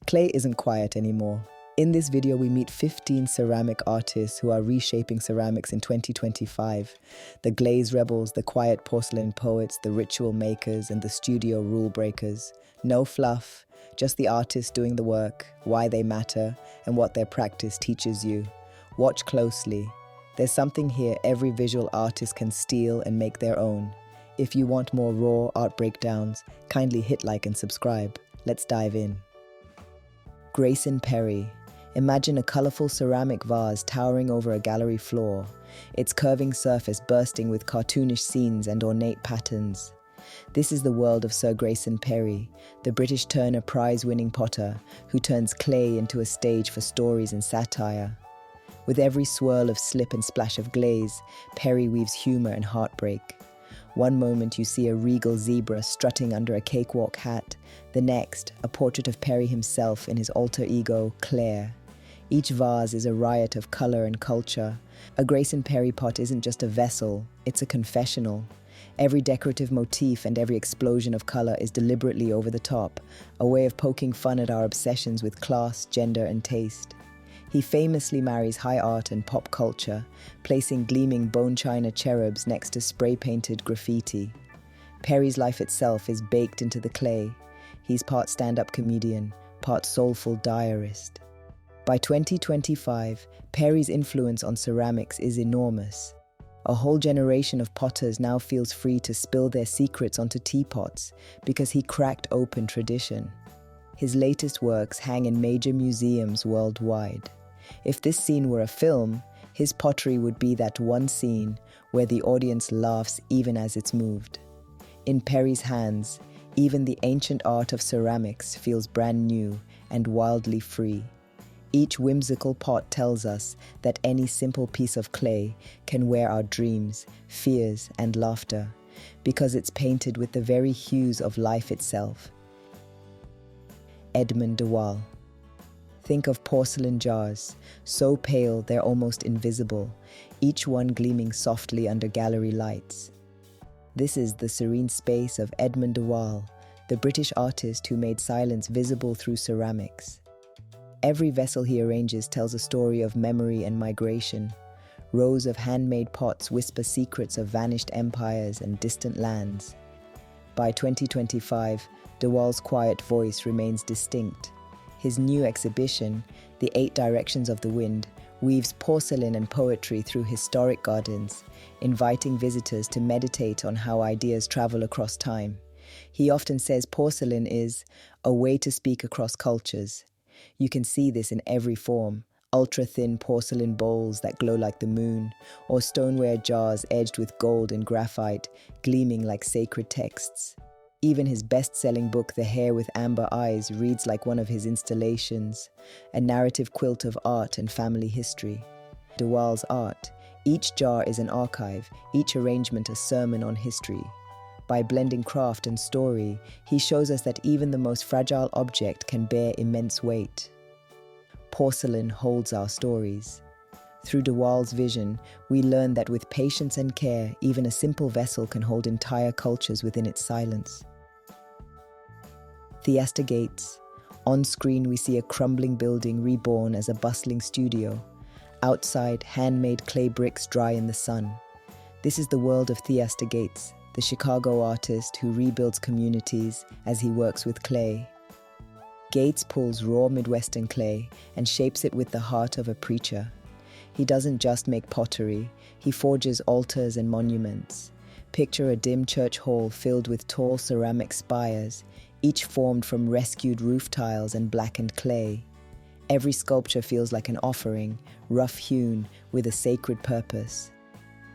clay isn't quiet anymore. In this video, we meet 15 ceramic artists who are reshaping ceramics in 2025. The glaze rebels, the quiet porcelain poets, the ritual makers, and the studio rule breakers. No fluff, just the artists doing the work, why they matter, and what their practice teaches you. Watch closely. There's something here every visual artist can steal and make their own. If you want more raw art breakdowns, kindly hit like and subscribe. Let's dive in. Grayson Perry. Imagine a colorful ceramic vase towering over a gallery floor, its curving surface bursting with cartoonish scenes and ornate patterns. This is the world of Sir Grayson Perry, the British Turner Prize-winning potter who turns clay into a stage for stories and satire. With every swirl of slip and splash of glaze, Perry weaves humor and heartbreak. One moment you see a regal zebra strutting under a cakewalk hat, the next, a portrait of Perry himself in his alter ego, Claire. Each vase is a riot of color and culture. A Grayson Perry pot isn't just a vessel, it's a confessional. Every decorative motif and every explosion of color is deliberately over the top, a way of poking fun at our obsessions with class, gender, and taste. He famously marries high art and pop culture, placing gleaming bone china cherubs next to spray-painted graffiti. Perry's life itself is baked into the clay. He's part stand-up comedian, part soulful diarist. By 2025, Perry's influence on ceramics is enormous. A whole generation of potters now feels free to spill their secrets onto teapots because he cracked open tradition. His latest works hang in major museums worldwide. If this scene were a film, his pottery would be that one scene where the audience laughs even as it's moved. In Perry's hands, even the ancient art of ceramics feels brand new and wildly free. Each whimsical pot tells us that any simple piece of clay can wear our dreams, fears, and laughter, because it's painted with the very hues of life itself. Edmund de Waal. Think of porcelain jars, so pale they're almost invisible, each one gleaming softly under gallery lights. This is the serene space of Edmund de Waal, the British artist who made silence visible through ceramics. Every vessel he arranges tells a story of memory and migration. Rows of handmade pots whisper secrets of vanished empires and distant lands. By 2025, de Waal's quiet voice remains distinct. His new exhibition, The 8 Directions of the Wind, weaves porcelain and poetry through historic gardens, inviting visitors to meditate on how ideas travel across time. He often says porcelain is a way to speak across cultures. You can see this in every form, ultra-thin porcelain bowls that glow like the moon, or stoneware jars edged with gold and graphite, gleaming like sacred texts. Even his best-selling book, The Hare with Amber Eyes, reads like one of his installations, a narrative quilt of art and family history. De Waal's art. Each jar is an archive, each arrangement a sermon on history. By blending craft and story, he shows us that even the most fragile object can bear immense weight. Porcelain holds our stories. Through de Waal's vision, we learn that with patience and care, even a simple vessel can hold entire cultures within its silence. Theaster Gates. On screen, we see a crumbling building reborn as a bustling studio. Outside, handmade clay bricks dry in the sun. This is the world of Theaster Gates, the Chicago artist who rebuilds communities as he works with clay. Gates pulls raw Midwestern clay and shapes it with the heart of a preacher. He doesn't just make pottery, he forges altars and monuments. Picture a dim church hall filled with tall ceramic spires, each formed from rescued roof tiles and blackened clay. Every sculpture feels like an offering, rough-hewn, with a sacred purpose.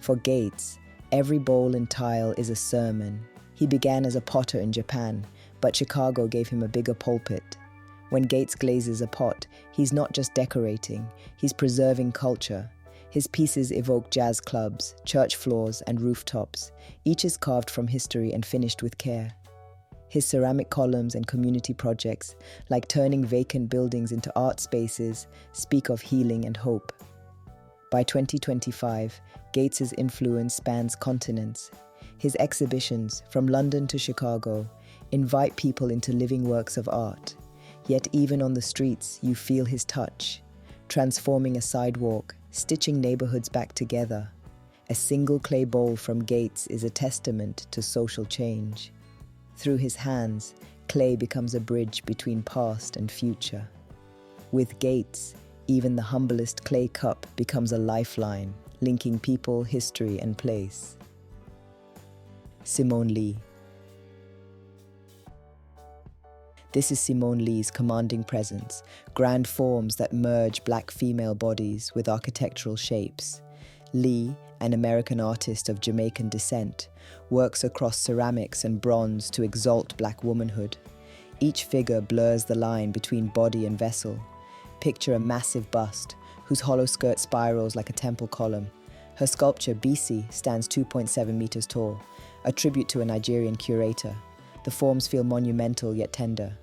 For Gates, every bowl and tile is a sermon. He began as a potter in Japan, but Chicago gave him a bigger pulpit. When Gates glazes a pot, he's not just decorating, he's preserving culture. His pieces evoke jazz clubs, church floors, and rooftops. Each is carved from history and finished with care. His ceramic columns and community projects, like turning vacant buildings into art spaces, speak of healing and hope. By 2025, Gates's influence spans continents. His exhibitions, from London to Chicago, invite people into living works of art. Yet even on the streets, you feel his touch, transforming a sidewalk, stitching neighborhoods back together. A single clay bowl from Gates is a testament to social change. Through his hands, clay becomes a bridge between past and future. With Gates, even the humblest clay cup becomes a lifeline, linking people, history, and place. Simone Leigh. This is Simone Leigh's commanding presence, grand forms that merge black female bodies with architectural shapes. Leigh, an American artist of Jamaican descent, works across ceramics and bronze to exalt black womanhood. Each figure blurs the line between body and vessel. Picture a massive bust, whose hollow skirt spirals like a temple column. Her sculpture, Bisi, stands 2.7 meters tall, a tribute to a Nigerian curator. The forms feel monumental yet tender.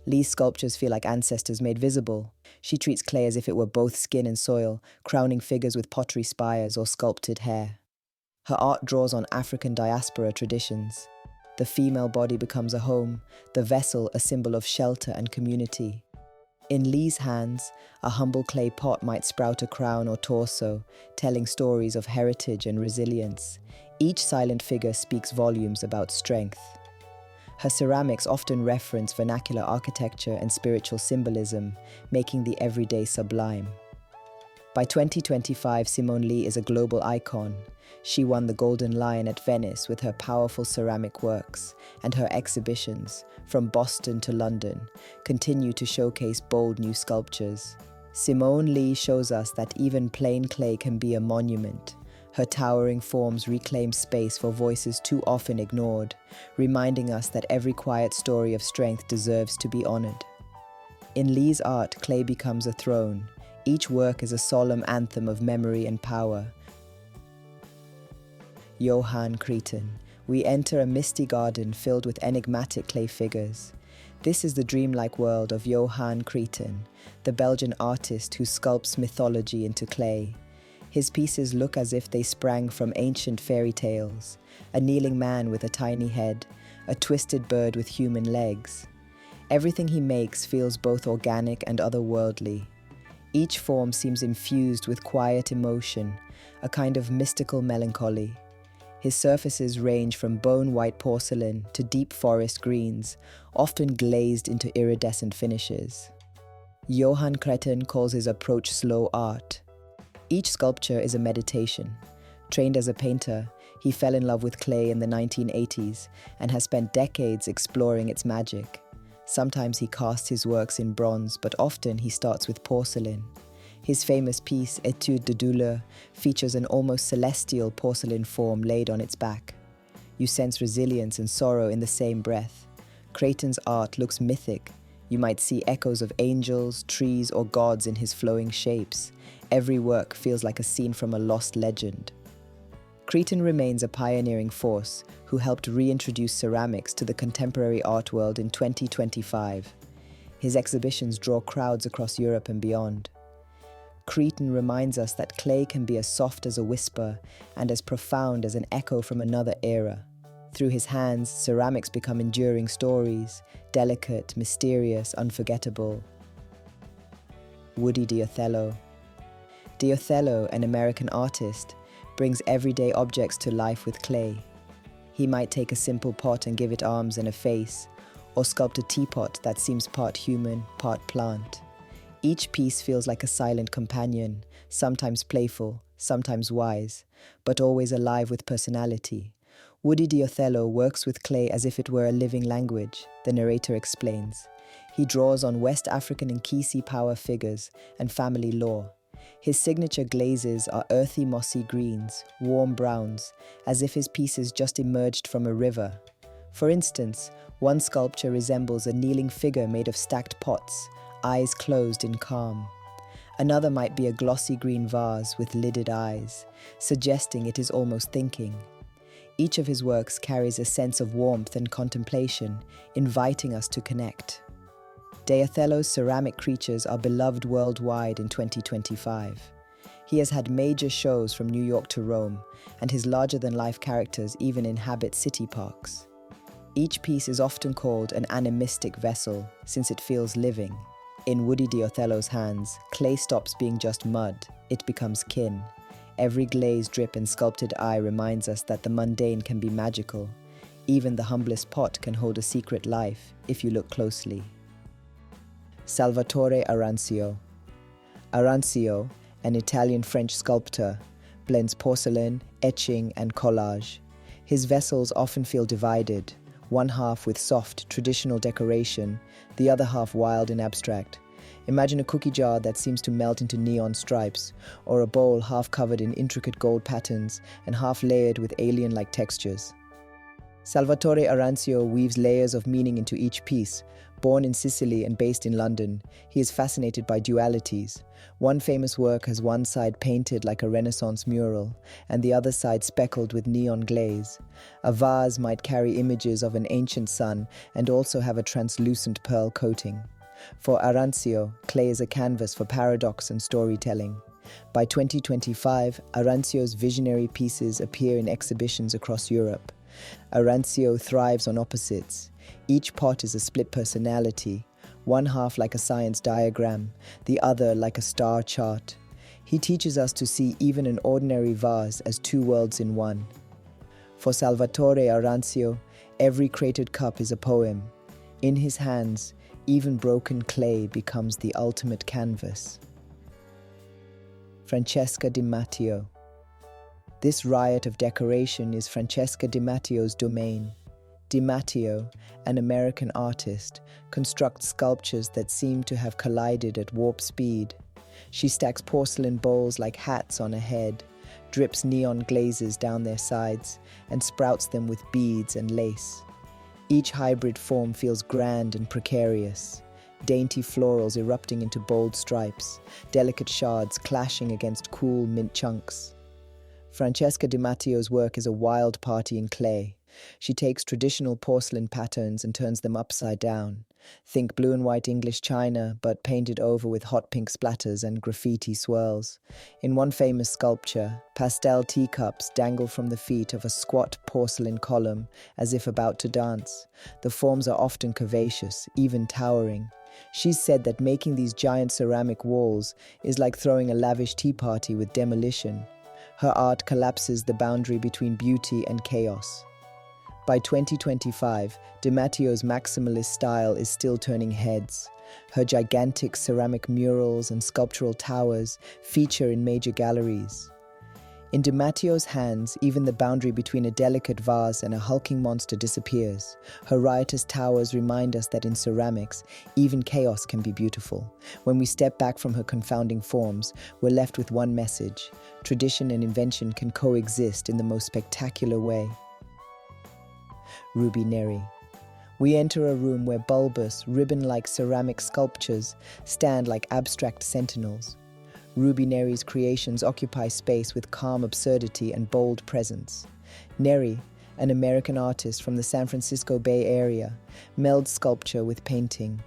Leigh's sculptures feel like ancestors made visible. She treats clay as if it were both skin and soil, crowning figures with pottery spires or sculpted hair. Her art draws on African diaspora traditions. The female body becomes a home, the vessel a symbol of shelter and community. In Leigh's hands, a humble clay pot might sprout a crown or torso, telling stories of heritage and resilience. Each silent figure speaks volumes about strength. Her ceramics often reference vernacular architecture and spiritual symbolism, making the everyday sublime. By 2025, Simone Leigh is a global icon. She won the Golden Lion at Venice with her powerful ceramic works, and her exhibitions, from Boston to London, continue to showcase bold new sculptures. Simone Leigh shows us that even plain clay can be a monument. Her towering forms reclaim space for voices too often ignored, reminding us that every quiet story of strength deserves to be honored. In Leigh's art, clay becomes a throne. Each work is a solemn anthem of memory and power. Johan Creten. We enter a misty garden filled with enigmatic clay figures. This is the dreamlike world of Johan Creten, the Belgian artist who sculpts mythology into clay. His pieces look as if they sprang from ancient fairy tales, a kneeling man with a tiny head, a twisted bird with human legs. Everything he makes feels both organic and otherworldly. Each form seems infused with quiet emotion, a kind of mystical melancholy. His surfaces range from bone-white porcelain to deep forest greens, often glazed into iridescent finishes. Johan Creten calls his approach slow art. Each sculpture is a meditation. Trained as a painter, he fell in love with clay in the 1980s and has spent decades exploring its magic. Sometimes he casts his works in bronze, but often he starts with porcelain. His famous piece, Etude de Douleur, features an almost celestial porcelain form laid on its back. You sense resilience and sorrow in the same breath. Creten's art looks mythic. You might see echoes of angels, trees, or gods in his flowing shapes. Every work feels like a scene from a lost legend. Creten remains a pioneering force who helped reintroduce ceramics to the contemporary art world in 2025. His exhibitions draw crowds across Europe and beyond. Creten reminds us that clay can be as soft as a whisper and as profound as an echo from another era. Through his hands, ceramics become enduring stories, delicate, mysterious, unforgettable. Woody De Othello. De Othello, an American artist, brings everyday objects to life with clay. He might take a simple pot and give it arms and a face, or sculpt a teapot that seems part human, part plant. Each piece feels like a silent companion, sometimes playful, sometimes wise, but always alive with personality. Woody De Othello works with clay as if it were a living language, the narrator explains. He draws on West African and Nkisi power figures and family lore. His signature glazes are earthy mossy greens, warm browns, as if his pieces just emerged from a river. For instance, one sculpture resembles a kneeling figure made of stacked pots, eyes closed in calm. Another might be a glossy green vase with lidded eyes, suggesting it is almost thinking. Each of his works carries a sense of warmth and contemplation, inviting us to connect. De Othello's ceramic creatures are beloved worldwide in 2025. He has had major shows from New York to Rome, and his larger-than-life characters even inhabit city parks. Each piece is often called an animistic vessel, since it feels living. In Woody De Othello's hands, clay stops being just mud, it becomes kin. Every glaze, drip and sculpted eye reminds us that the mundane can be magical. Even the humblest pot can hold a secret life, if you look closely. Salvatore Arancio. Arancio, an Italian-French sculptor, blends porcelain, etching and collage. His vessels often feel divided, one half with soft, traditional decoration, the other half wild and abstract. Imagine a cookie jar that seems to melt into neon stripes, or a bowl half covered in intricate gold patterns and half layered with alien-like textures. Salvatore Arancio weaves layers of meaning into each piece. Born in Sicily and based in London, he is fascinated by dualities. One famous work has one side painted like a Renaissance mural, and the other side speckled with neon glaze. A vase might carry images of an ancient sun and also have a translucent pearl coating. For Arancio, clay is a canvas for paradox and storytelling. By 2025, Arancio's visionary pieces appear in exhibitions across Europe. Arancio thrives on opposites. Each pot is a split personality, one half like a science diagram, the other like a star chart. He teaches us to see even an ordinary vase as two worlds in one. For Salvatore Arancio, every cratered cup is a poem. In his hands, even broken clay becomes the ultimate canvas. Francesca DiMattio. This riot of decoration is Francesca DiMattio's domain. DiMattio, an American artist, constructs sculptures that seem to have collided at warp speed. She stacks porcelain bowls like hats on a head, drips neon glazes down their sides, and sprouts them with beads and lace. Each hybrid form feels grand and precarious, dainty florals erupting into bold stripes, delicate shards clashing against cool mint chunks. Francesca DiMattio's work is a wild party in clay. She takes traditional porcelain patterns and turns them upside down. Think blue and white English china, but painted over with hot pink splatters and graffiti swirls. In one famous sculpture, pastel teacups dangle from the feet of a squat porcelain column as if about to dance. The forms are often curvaceous, even towering. She's said that making these giant ceramic walls is like throwing a lavish tea party with demolition. Her art collapses the boundary between beauty and chaos. By 2025, DiMattio's maximalist style is still turning heads. Her gigantic ceramic murals and sculptural towers feature in major galleries. In DiMattio's hands, even the boundary between a delicate vase and a hulking monster disappears. Her riotous towers remind us that in ceramics, even chaos can be beautiful. When we step back from her confounding forms, we're left with one message: tradition and invention can coexist in the most spectacular way. Ruby Neri. We enter a room where bulbous, ribbon-like ceramic sculptures stand like abstract sentinels. Ruby Neri's creations occupy space with calm absurdity and bold presence. Neri, an American artist from the San Francisco Bay Area, melds sculpture with painting.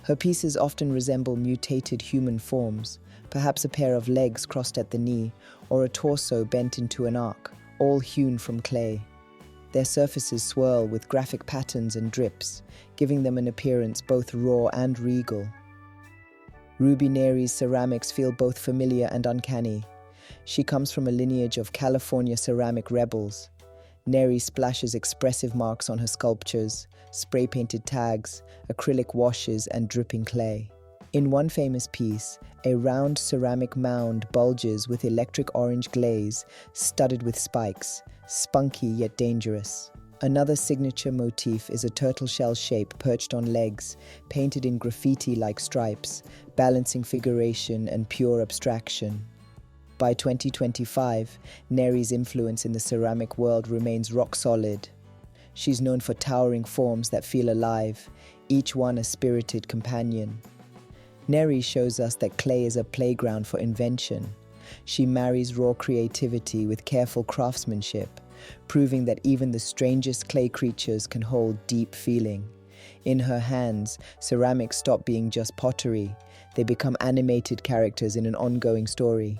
Her pieces often resemble mutated human forms, perhaps a pair of legs crossed at the knee or a torso bent into an arc, all hewn from clay. Their surfaces swirl with graphic patterns and drips, giving them an appearance both raw and regal. Ruby Neri's ceramics feel both familiar and uncanny. She comes from a lineage of California ceramic rebels. Neri splashes expressive marks on her sculptures, spray-painted tags, acrylic washes, and dripping clay. In one famous piece, a round ceramic mound bulges with electric orange glaze, studded with spikes, spunky yet dangerous. Another signature motif is a turtle shell shape perched on legs, painted in graffiti-like stripes, balancing figuration and pure abstraction. By 2025, Neri's influence in the ceramic world remains rock solid. She's known for towering forms that feel alive, each one a spirited companion. Neri shows us that clay is a playground for invention. She marries raw creativity with careful craftsmanship, proving that even the strangest clay creatures can hold deep feeling. In her hands, ceramics stop being just pottery. They become animated characters in an ongoing story.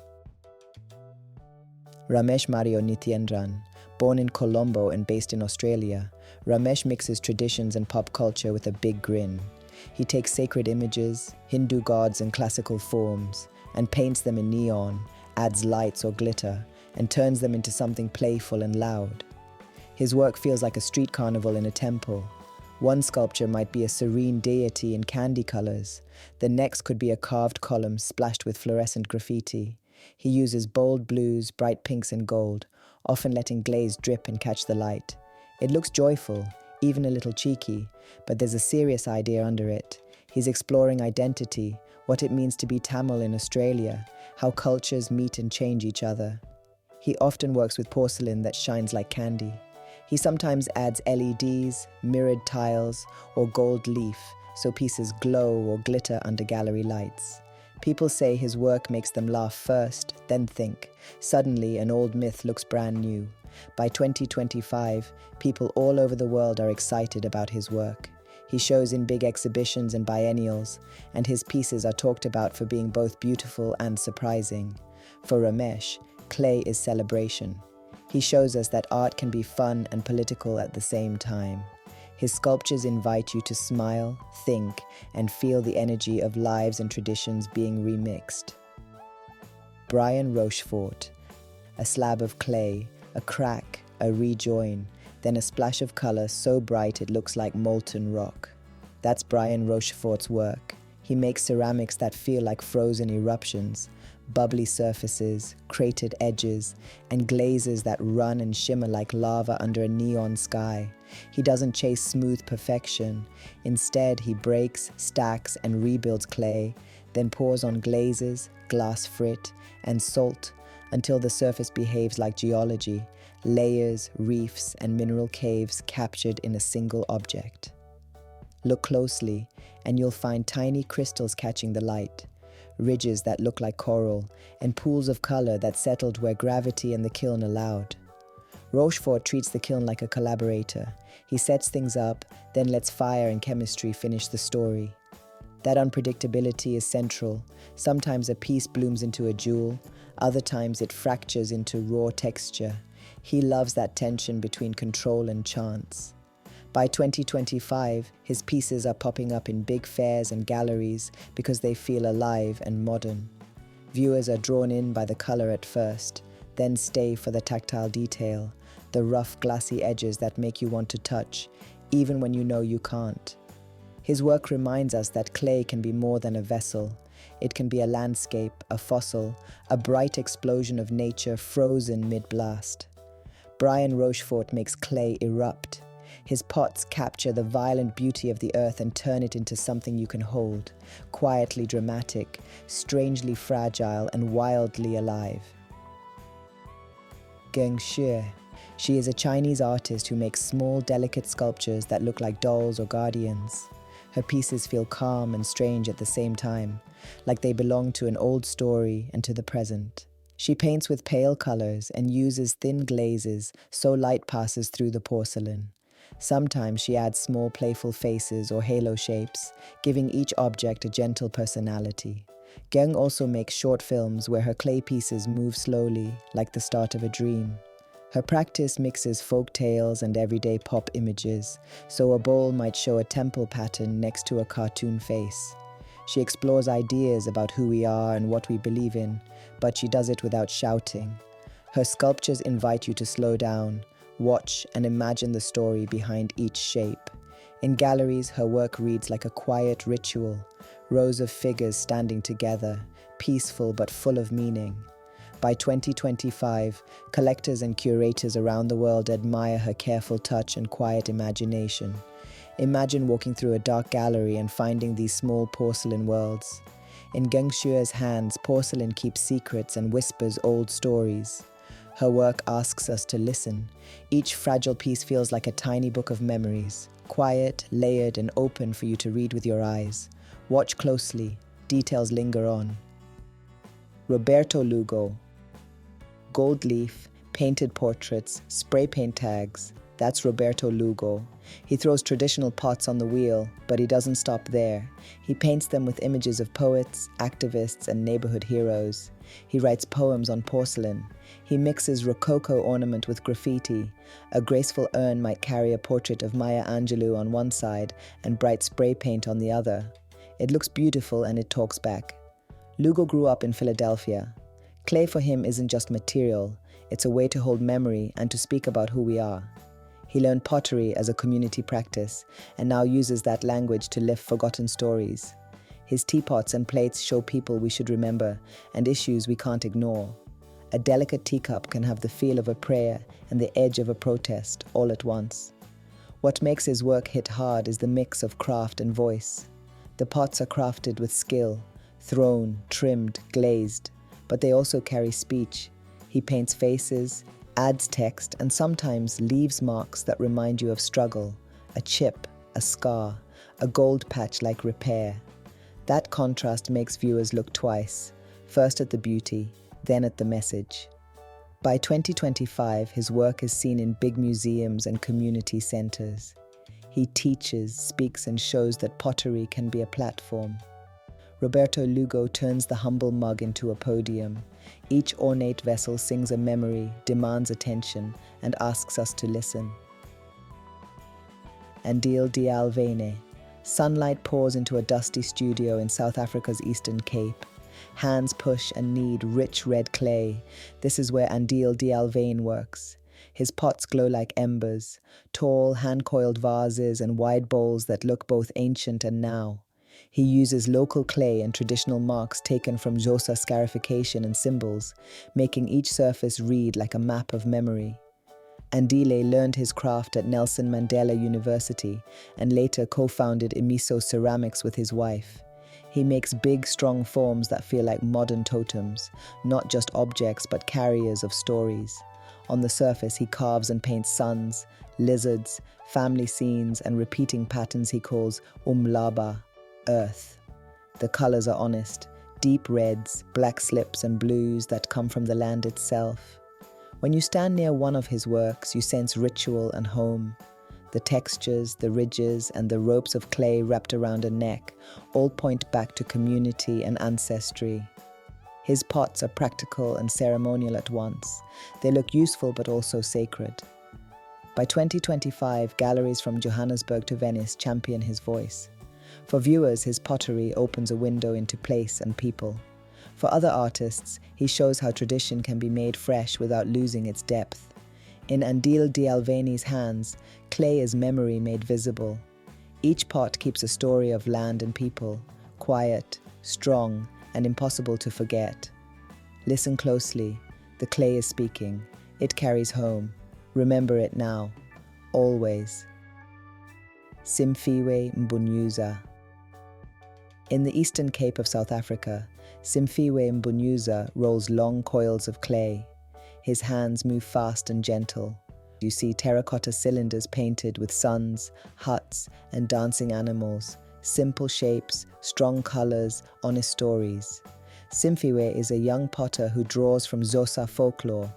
Ramesh Nithiyendran. Born in Colombo and based in Australia, Ramesh mixes traditions and pop culture with a big grin. He takes sacred images, Hindu gods and classical forms, and paints them in neon, adds lights or glitter, and turns them into something playful and loud. His work feels like a street carnival in a temple. One sculpture might be a serene deity in candy colors. The next could be a carved column splashed with fluorescent graffiti. He uses bold blues, bright pinks and gold, often letting glaze drip and catch the light. It looks joyful, even a little cheeky, but there's a serious idea under it. He's exploring identity, what it means to be Tamil in Australia, how cultures meet and change each other. He often works with porcelain that shines like candy. He sometimes adds LEDs, mirrored tiles, or gold leaf, so pieces glow or glitter under gallery lights. People say his work makes them laugh first, then think. Suddenly, an old myth looks brand new. By 2025, people all over the world are excited about his work. He shows in big exhibitions and biennials, and his pieces are talked about for being both beautiful and surprising. For Ramesh, clay is celebration. He shows us that art can be fun and political at the same time. His sculptures invite you to smile, think, and feel the energy of lives and traditions being remixed. Brian Rochefort. A slab of clay, a crack, a rejoin, then a splash of color so bright it looks like molten rock. That's Brian Rochefort's work. He makes ceramics that feel like frozen eruptions, bubbly surfaces, cratered edges, and glazes that run and shimmer like lava under a neon sky. He doesn't chase smooth perfection. Instead, he breaks, stacks, and rebuilds clay, then pours on glazes, glass frit, and salt until the surface behaves like geology, layers, reefs, and mineral caves captured in a single object. Look closely, and you'll find tiny crystals catching the light, ridges that look like coral, and pools of color that settled where gravity and the kiln allowed. Rochefort treats the kiln like a collaborator. He sets things up, then lets fire and chemistry finish the story. That unpredictability is central. Sometimes a piece blooms into a jewel, other times it fractures into raw texture. He loves that tension between control and chance. By 2025, his pieces are popping up in big fairs and galleries because they feel alive and modern. Viewers are drawn in by the color at first, then stay for the tactile detail, the rough, glassy edges that make you want to touch, even when you know you can't. His work reminds us that clay can be more than a vessel. It can be a landscape, a fossil, a bright explosion of nature frozen mid-blast. Brian Rochefort makes clay erupt. His pots capture the violent beauty of the earth and turn it into something you can hold, quietly dramatic, strangely fragile, and wildly alive. Geng Xue. She is a Chinese artist who makes small, delicate sculptures that look like dolls or guardians. Her pieces feel calm and strange at the same time, like they belong to an old story and to the present. She paints with pale colors and uses thin glazes so light passes through the porcelain. Sometimes she adds small playful faces or halo shapes, giving each object a gentle personality. Geng also makes short films where her clay pieces move slowly, like the start of a dream. Her practice mixes folk tales and everyday pop images, so a bowl might show a temple pattern next to a cartoon face. She explores ideas about who we are and what we believe in, but she does it without shouting. Her sculptures invite you to slow down, watch, and imagine the story behind each shape. In galleries, her work reads like a quiet ritual, rows of figures standing together, peaceful but full of meaning. By 2025, collectors and curators around the world admire her careful touch and quiet imagination. Imagine walking through a dark gallery and finding these small porcelain worlds. In Geng Xue's hands, porcelain keeps secrets and whispers old stories. Her work asks us to listen. Each fragile piece feels like a tiny book of memories, quiet, layered, and open for you to read with your eyes. Watch closely. Details linger on. Roberto Lugo. Gold leaf, painted portraits, spray paint tags, That's Roberto Lugo. He throws traditional pots on the wheel, but he doesn't stop there. He paints them with images of poets, activists, and neighborhood heroes. He writes poems on porcelain. He mixes Rococo ornament with graffiti. A graceful urn might carry a portrait of Maya Angelou on one side and bright spray paint on the other. It looks beautiful and it talks back. Lugo grew up in Philadelphia. Clay for him isn't just material, it's a way to hold memory and to speak about who we are. He learned pottery as a community practice and now uses that language to lift forgotten stories. His teapots and plates show people we should remember and issues we can't ignore. A delicate teacup can have the feel of a prayer and the edge of a protest all at once. What makes his work hit hard is the mix of craft and voice. The pots are crafted with skill, thrown, trimmed, glazed, but they also carry speech. He paints faces, adds text, and sometimes leaves marks that remind you of struggle, a chip, a scar, a gold patch like repair. That contrast makes viewers look twice, first at the beauty, then at the message. By 2025, his work is seen in big museums and community centers. He teaches, speaks, and shows that pottery can be a platform. Roberto Lugo turns the humble mug into a podium. Each ornate vessel sings a memory, demands attention, and asks us to listen. Andile Dyalvane. Sunlight pours into a dusty studio in South Africa's Eastern Cape. Hands push and knead rich red clay. This is where Andile Dyalvane works. His pots glow like embers, tall, hand-coiled vases and wide bowls that look both ancient and now. He uses local clay and traditional marks taken from Xhosa scarification and symbols, making each surface read like a map of memory. Andile learned his craft at Nelson Mandela University and later co-founded Imiso Ceramics with his wife. He makes big, strong forms that feel like modern totems, not just objects but carriers of stories. On the surface, he carves and paints suns, lizards, family scenes, and repeating patterns he calls umhlaba, earth. The colors are honest, deep reds, black slips, and blues that come from the land itself. When you stand near one of his works, you sense ritual and home. The textures, the ridges, and the ropes of clay wrapped around a neck all point back to community and ancestry. His pots are practical and ceremonial at once. They look useful but also sacred. By 2025, galleries from Johannesburg to Venice champion his voice. For viewers, his pottery opens a window into place and people. For other artists, he shows how tradition can be made fresh without losing its depth. In Andile Dyalvane's hands, clay is memory made visible. Each pot keeps a story of land and people, quiet, strong, and impossible to forget. Listen closely. The clay is speaking. It carries home. Remember it now. Always. Simphiwe Mbunyuza. In the Eastern Cape of South Africa, Simphiwe Mbunyuza rolls long coils of clay. His hands move fast and gentle. You see terracotta cylinders painted with suns, huts, and dancing animals. Simple shapes, strong colors, honest stories. Simphiwe is a young potter who draws from Xhosa folklore.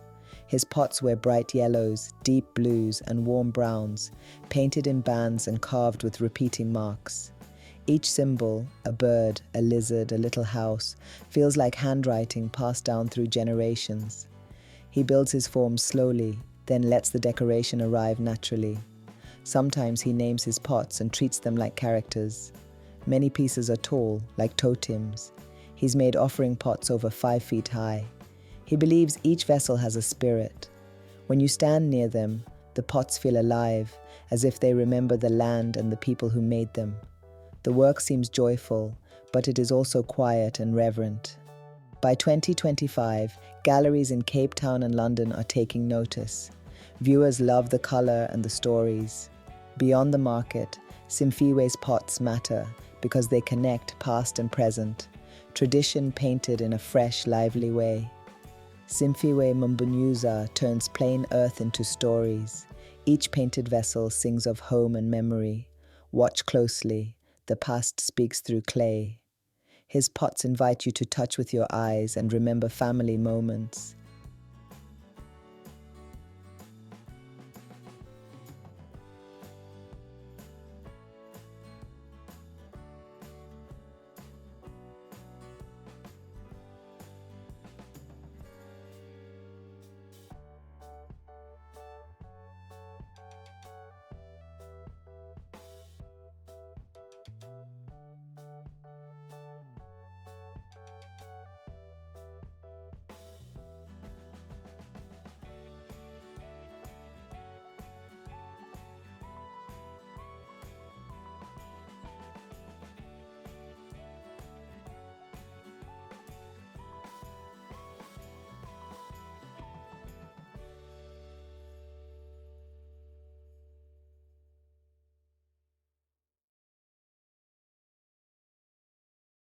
His pots wear bright yellows, deep blues, and warm browns, painted in bands and carved with repeating marks. Each symbol, a bird, a lizard, a little house, feels like handwriting passed down through generations. He builds his forms slowly, then lets the decoration arrive naturally. Sometimes he names his pots and treats them like characters. Many pieces are tall, like totems. He's made offering pots over 5 feet high. He believes each vessel has a spirit. When you stand near them, the pots feel alive, as if they remember the land and the people who made them. The work seems joyful, but it is also quiet and reverent. By 2025, galleries in Cape Town and London are taking notice. Viewers love the color and the stories. Beyond the market, Simphiwe's pots matter because they connect past and present, tradition painted in a fresh, lively way. Simphiwe Mbunyuza turns plain earth into stories. Each painted vessel sings of home and memory. Watch closely. The past speaks through clay. His pots invite you to touch with your eyes and remember family moments.